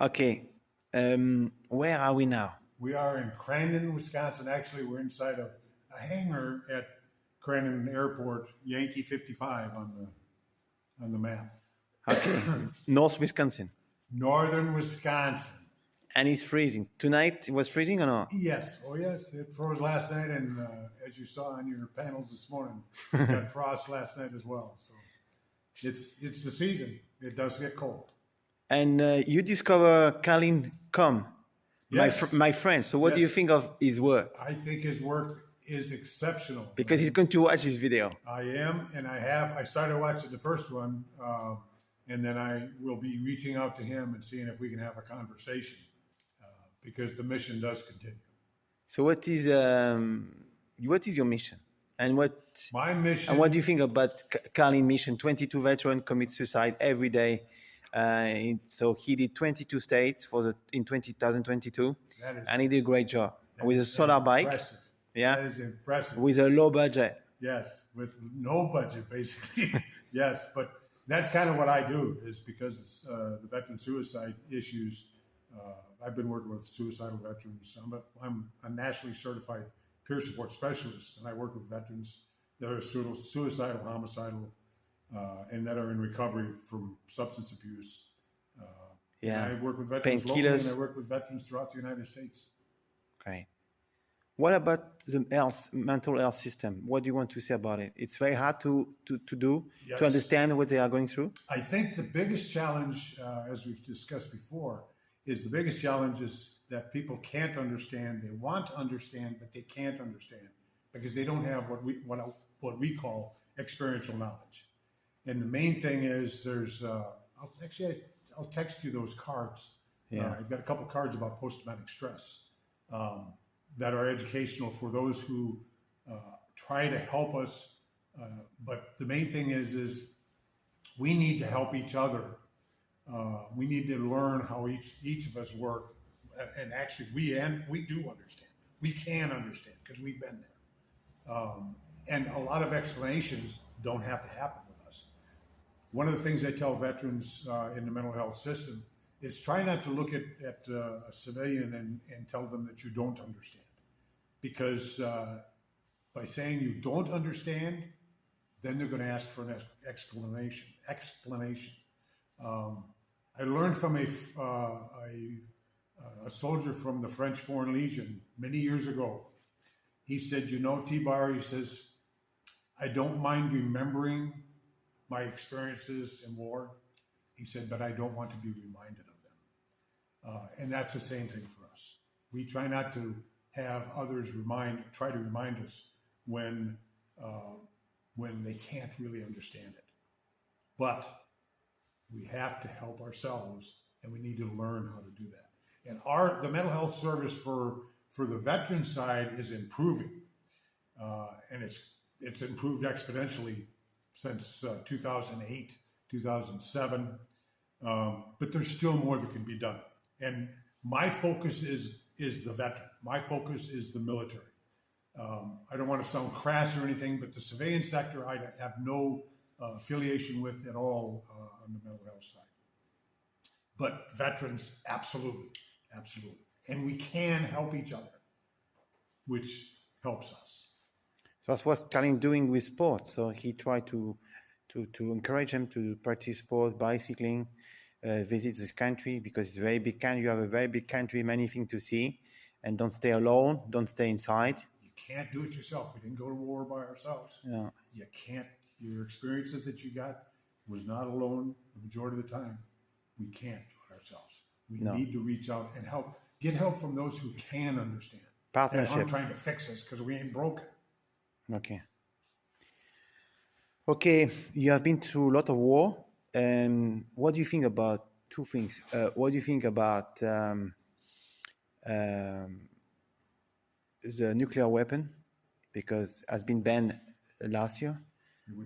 Okay. Where are we now? We are in Crandon, Wisconsin. Actually, we're inside of a hangar at Crandon Airport, Yankee 55 on the map. Okay. North Wisconsin. Northern Wisconsin. And it's freezing. Tonight it was freezing or not? Yes. Oh, yes. It froze last night. And as you saw on your panels this morning, we got frost last night as well. So it's the season. It does get cold. And you discover Kalin Com, Yes. my friend. So what do you Yes. think of his work? I think his work is exceptional. Because he's going to watch this video. I am, and I started watching the first one, and then I will be reaching out to him and seeing if we can have a conversation, because the mission does continue. So what is your mission? And My mission. and what do you think about Kalin mission? 22 veterans commit suicide every day. So he did 22 states in 2022, and he did a great job with a solar bike. Impressive. Yeah, That is impressive. with a low budget. Yes, with no budget, basically. Yes, but that's kind of what I do, is because it's, the veteran suicide issues. I've been working with suicidal veterans. I'm a nationally certified peer support specialist, and I work with veterans that are suicidal, homicidal, and that are in recovery from substance abuse. Yeah, and I work with veterans locally, and painkillers. I work with veterans throughout the United States. Great. What about the mental health system? What do you want to say about it? It's very hard to do, Yes. to understand what they are going through. I think the biggest challenge, as we've discussed before, is the biggest challenge is that people can't understand. They want to understand, but they can't understand because they don't have what we call experiential knowledge. And the main thing is there's. I'll text you those cards. Yeah. I've got a couple cards about post-traumatic stress that are educational for those who try to help us. But the main thing is we need to help each other. We need to learn how each of us work, and actually we do understand. We can understand because we've been there. And a lot of explanations don't have to happen with us. One of the things I tell veterans in the mental health system is try not to look at a civilian and tell them that you don't understand. Because by saying you don't understand, then they're going to ask for an explanation. I learned from a soldier from the French Foreign Legion many years ago. He said, T-Bar, he says, I don't mind remembering my experiences in war. He said, but I don't want to be reminded of them. And that's the same thing for us. We try not to have others try to remind us when they can't really understand it. But we have to help ourselves, and we need to learn how to do that. And the mental health service for the veteran side is improving, and it's improved exponentially since 2008, 2007. But there's still more that can be done. And my focus is the veteran. My focus is the military. I don't want to sound crass or anything, but the civilian sector I have no affiliation with at all on the mental health side. But veterans, absolutely. And we can help each other, which helps us. So that's what Kalin doing with sport. So he tried to encourage them to practice sport, bicycling, visit this country because it's a very big country. You have a very big country, many things to see, and don't stay alone. Don't stay inside. You can't do it yourself. We didn't go to war by ourselves. Yeah. You can't. Your experiences that you got was not alone the majority of the time. We can't do it ourselves. We need to reach out and help. Get help from those who can understand. Partnership. That aren't trying to fix us because we ain't broken. Okay, you have been through a lot of war. What do you think about two things? What do you think about the nuclear weapon? Because it has been banned last year.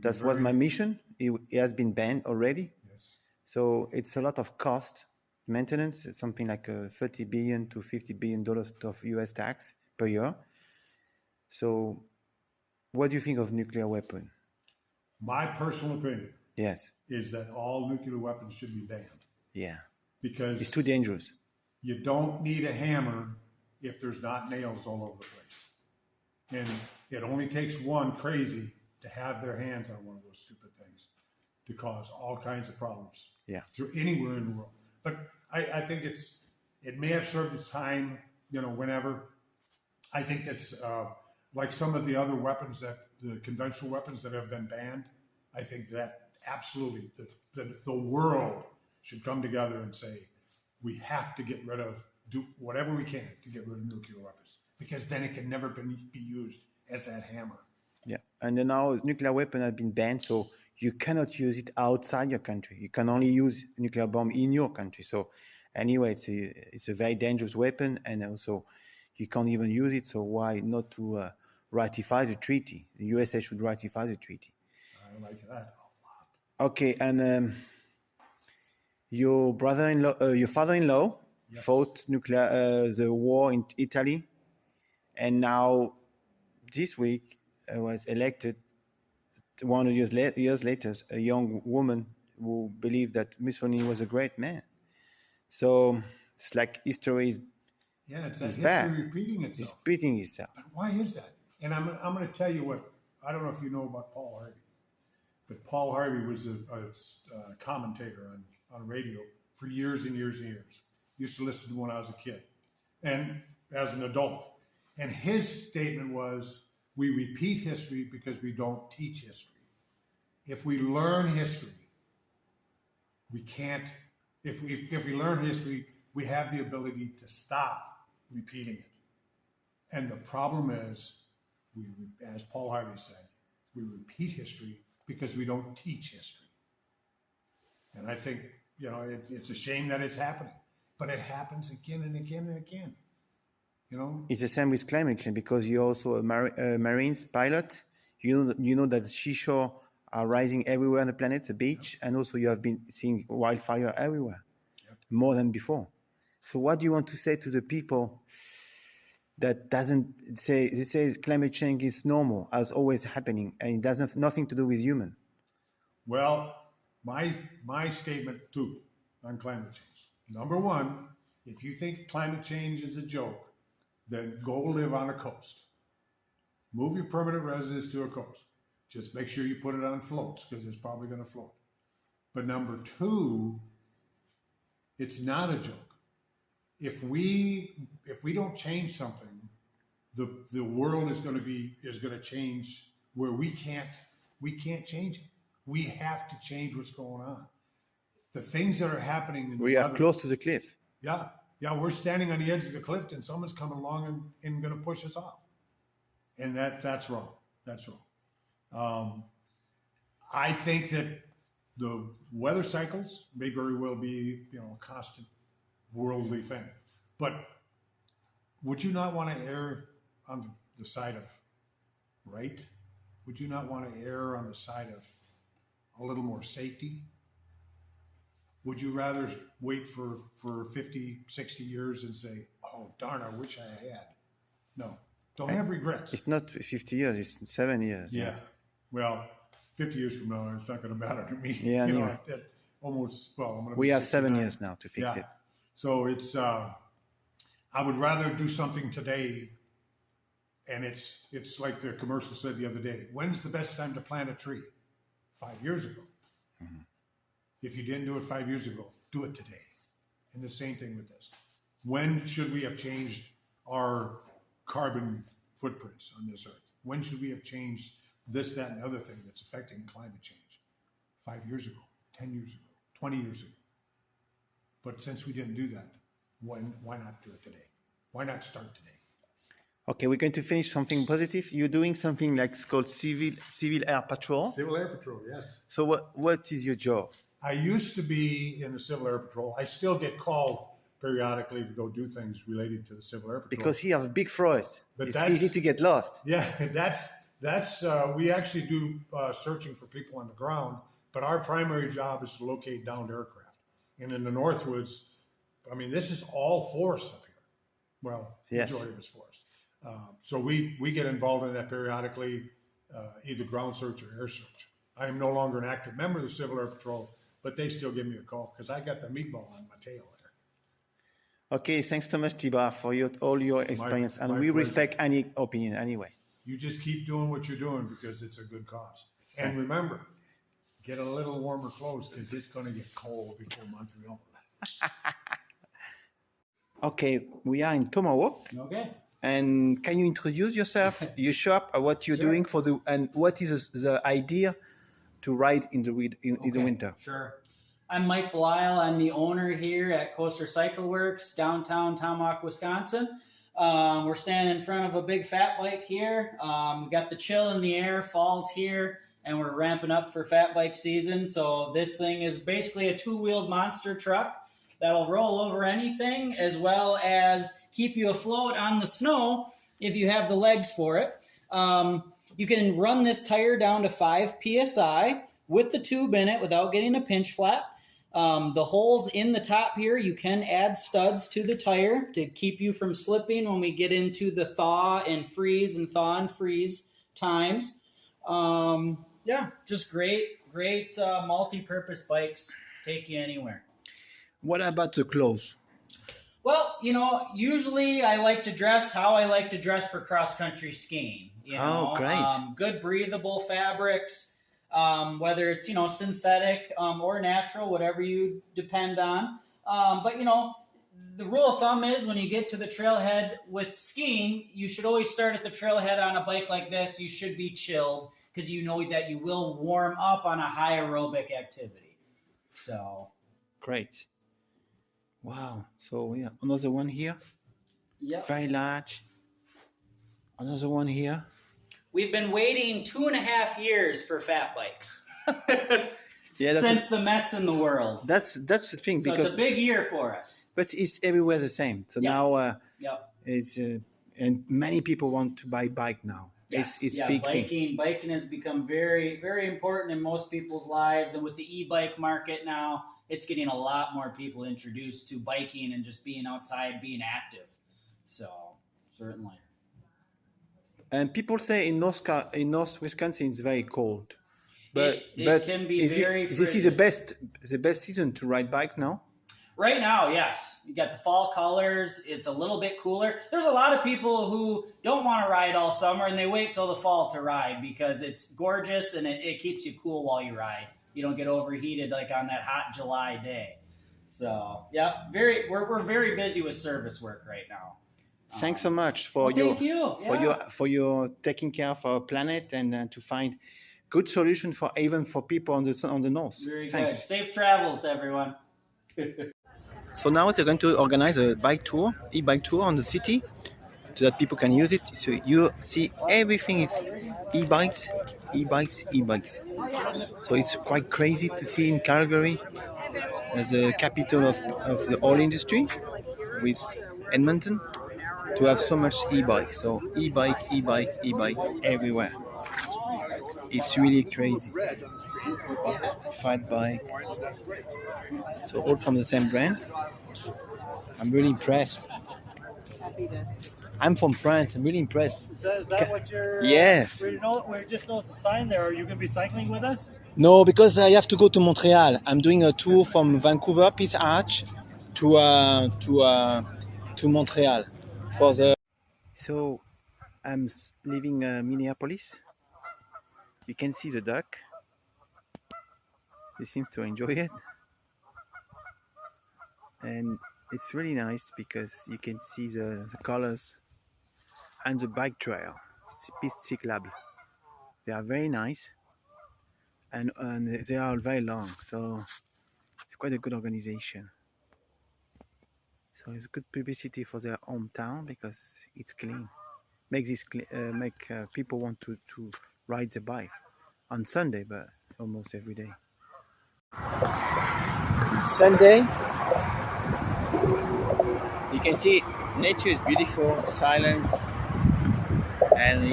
That was my mission. It has been banned already. Yes. So it's a lot of cost, maintenance. It's something like $30 billion to $50 billion of US tax per year. So what do you think of nuclear weapon? My personal opinion Yes. is that all nuclear weapons should be banned. Yeah. because It's too dangerous. you don't need a hammer if there's not nails all over the place. And it only takes one crazy to have their hands on one of those stupid things to cause all kinds of problems through anywhere in the world. But I think it may have served its time, whenever. I think that's like some of the other weapons the conventional weapons that have been banned. I think that absolutely the world should come together and say, we have to do whatever we can to get rid of nuclear weapons, because then it can never be used as that hammer. Yeah, and then now nuclear weapon have been banned, so you cannot use it outside your country. You can only use nuclear bomb in your country. So anyway, it's a very dangerous weapon, and also you can't even use it. So why not to ratify the treaty? The USA should ratify the treaty. I like that a lot. Okay, and your father-in-law fought the war in Italy, and now this week was elected 100 years later, a young woman who believed that Mussolini was a great man. So it's like history is history bad. repeating itself. It's repeating itself. But why is that? And I'm going to tell you what, I don't know if you know about Paul Harvey, but Paul Harvey was a commentator on radio for years and years and years. Used to listen to when I was a kid and as an adult. And his statement was, we repeat history because we don't teach history. If we learn history, we can't, if we learn history, we have the ability to stop repeating it. And the problem is, as Paul Harvey said, we repeat history because we don't teach history. And I think, it's a shame that it's happening, but it happens again and again and again. It's the same with climate change, because you're also a Marines pilot. You know that seashore are rising everywhere on the planet, the beach, and also you have been seeing wildfire everywhere, more than before. So what do you want to say to the people that doesn't say, they say climate change is normal, as always happening, and it doesn't have nothing to do with human? Well, my statement too on climate change. Number one, if you think climate change is a joke, then go live on a coast. Move your permanent residence to a coast. Just make sure you put it on floats, because it's probably going to float. But number two, it's not a joke. If we don't change something, the world is going to change where we can't change it. We have to change what's going on. The things that are happening. We are close to the cliff. Yeah, we're standing on the edge of the cliff, and someone's coming along and going to push us off. And that's wrong. That's wrong. I think that the weather cycles may very well be, a constant worldly thing. But would you not want to err on the side of right? Would you not want to err on the side of a little more safety? Would you rather wait for 50, 60 years and say, oh, darn, I wish I had? No, don't have regrets. It's not 50 years, it's 7 years. Yeah. Well, 50 years from now, it's not going to matter to me. Yeah, I'm going to we have 7 years now to fix it. So it's, I would rather do something today. And it's like the commercial said the other day, when's the best time to plant a tree? 5 years ago. Mm-hmm. If you didn't do it 5 years ago, do it today. And the same thing with this. When should we have changed our carbon footprints on this earth? When should we have changed this, that, and the other thing that's affecting climate change? 5 years ago, 10 years ago, 20 years ago. But since we didn't do that, why not do it today? Why not start today? Okay, we're going to finish something positive. You're doing something like it's called Civil Air Patrol. Civil Air Patrol, yes. So what is your job? I used to be in the Civil Air Patrol. I still get called periodically to go do things related to the Civil Air Patrol. Because you have a big forest. But it's easy to get lost. Yeah, that's we actually do searching for people on the ground, but our primary job is to locate downed aircraft. And in the Northwoods, I mean, this is all forest up here. Well, the majority of it's forest. So we get involved in that periodically, either ground search or air search. I am no longer an active member of the Civil Air Patrol, but they still give me a call because I got the meatball on my tail there. Okay, thanks so much, Tibar, for all your experience, and we pleasure. respect any opinion anyway. You just keep doing what you're doing because it's a good cause. And remember, get a little warmer clothes because it's going to get cold before Montreal. Okay, we are in Tomahawk. Okay. And can you introduce yourself, your shop, what you're doing for and what is the idea to ride in the winter? Sure. I'm Mike Belisle. I'm the owner here at Coaster Cycle Works, downtown Tomahawk, Wisconsin. We're standing in front of a big fat bike here. We got the chill in the air, fall's here, and we're ramping up for fat bike season. So this thing is basically a two-wheeled monster truck that'll roll over anything, as well as keep you afloat on the snow if you have the legs for it. You can run this tire down to 5 PSI with the tube in it without getting a pinch flat. The holes in the top here, you can add studs to the tire to keep you from slipping when we get into the thaw and freeze times. Just great multi-purpose bikes, take you anywhere. What about the clothes? Well, usually I like to dress how I like to dress for cross-country skiing. Oh, great. Good breathable fabrics, whether it's, synthetic or natural, whatever you depend on. But the rule of thumb is when you get to the trailhead with skiing, you should always start at the trailhead on a bike like this. You should be chilled because you know that you will warm up on a high aerobic activity. So. Great. Wow. So yeah, another one here. Yep. Very large. Another one here. We've been waiting 2.5 years for fat bikes. Since the mess in the world. That's the thing, so because it's a big year for us. But it's everywhere the same. So now it's and many people want to buy bike now. Yes. It's big thing. Biking has become very, very important in most people's lives, and with the e-bike market now, it's getting a lot more people introduced to biking and just being outside, being active. So certainly. And people say in North Wisconsin it's very cold, but it can be very. This is the best season to ride bike now. Right now, yes. You got the fall colors. It's a little bit cooler. There's a lot of people who don't want to ride all summer and they wait till the fall to ride because it's gorgeous and it keeps you cool while you ride. You don't get overheated like on that hot July day. So yeah, we're very busy with service work right now. Thanks so much for your taking care of our planet and to find good solution even for people on the north. Very Thanks. Good. Safe travels, everyone. So now they're going to organize a e-bike tour on the city, so that people can use it. So you see everything is e-bikes. So it's quite crazy to see in Calgary, as a capital of the oil industry, with Edmonton, to have so much e-bike. So e-bike everywhere. It's really crazy. Fat bike. So all from the same brand. I'm really impressed. I'm from France. I'm really impressed. Is that what you're... Yes. We just noticed a sign there. Are you going to be cycling with us? No, because I have to go to Montreal. I'm doing a tour from Vancouver, Peace Arch, to Montreal for the... So I'm leaving Minneapolis. You can see the duck. They seem to enjoy it. And it's really nice because you can see the colors and the bike trail, piste cyclable. They are very nice and they are very long, so it's quite a good organization. So it's good publicity for their hometown because it's clean. Make people want to ride the bike on Sunday, but almost every day. Sunday. You can see nature is beautiful, silent, and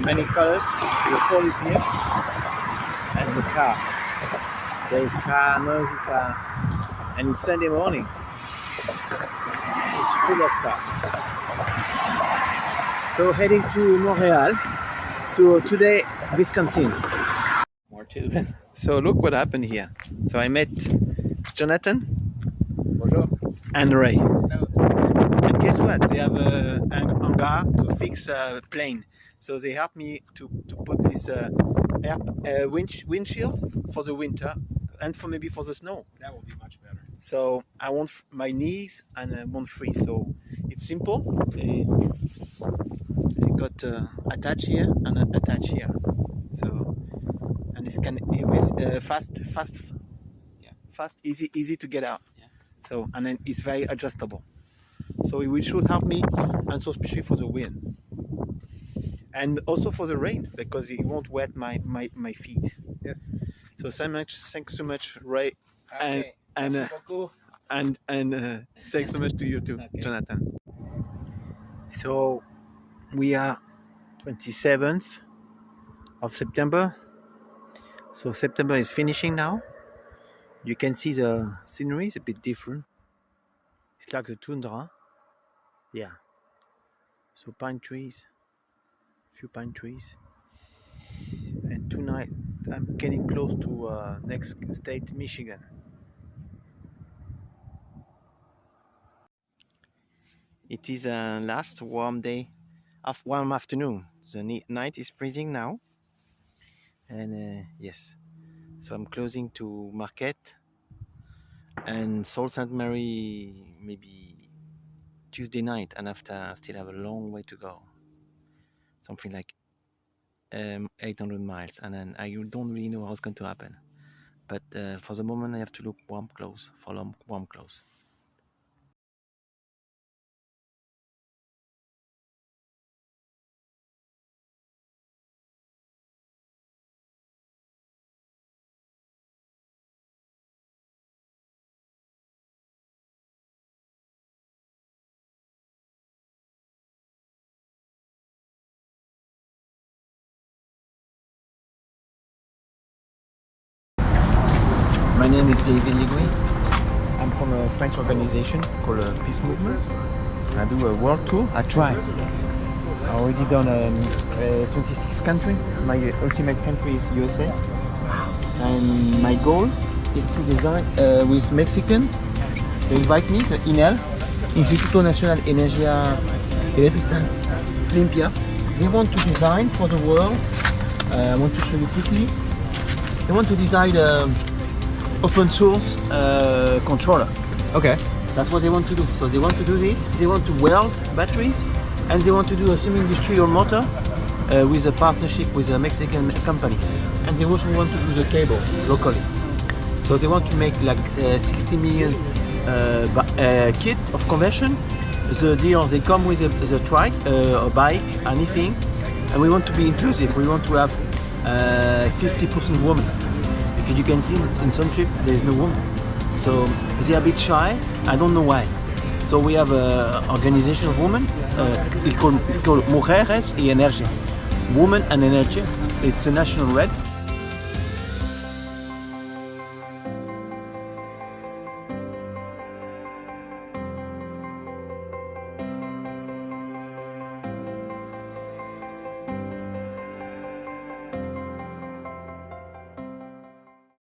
many colors. The fall is here, and the car. There is car, noisy car, and it's Sunday morning. It's full of cars. So heading to Montreal, to today Wisconsin. More to So look what happened here. So I met Jonathan Bonjour. and Ray. And guess what? They have an hangar to fix a plane. So they helped me to put this windshield for the winter and for maybe for the snow. That will be much better. So I want my knees and I won't freeze. So it's simple. They got attached here and attached here. So and it's fast, easy to get out. Yeah. So and then it's very adjustable. So it should help me, and so especially for the wind, and also for the rain because it won't wet my feet. Yes. So thanks so much, Ray, Okay. and thanks so much to you too, Okay. Jonathan. So we are 27th of September. So September is finishing now. You can see the scenery is a bit different. It's like the tundra. Yeah. So pine trees, few pine trees. And tonight I'm getting close to next state, Michigan. It is a last warm day, warm afternoon. The night is freezing now. And yes, so I'm closing to Marquette and Sault Ste. Marie maybe Tuesday night, and after I still have a long way to go. Something like 800 miles, and then I don't really know what's going to happen. But for the moment, I have to look warm clothes. My name is David Ligui. I'm from a French organization called Peace Movement. I do a world tour. I try. I already done 26 countries. My ultimate country is USA. And my goal is to design with Mexican. They invite me, the INEEL, Instituto Nacional Energía Eléctrica Limpia. They want to design for the world. I want to show you quickly. They want to design open source controller. Okay. That's what they want to do. So they want to do this. They want to weld batteries, and they want to do a semi-industrial motor with a partnership with a Mexican company. And they also want to do the cable locally. So they want to make like 60 million kit of conversion. The deals, they come with a trike, a bike, anything. And we want to be inclusive. We want to have 50% women. You can see in Suntrip there is no woman, so they are a bit shy. I don't know why. So we have an organization of women. It's called Mujeres y Energía, Women and Energy. It's a national red.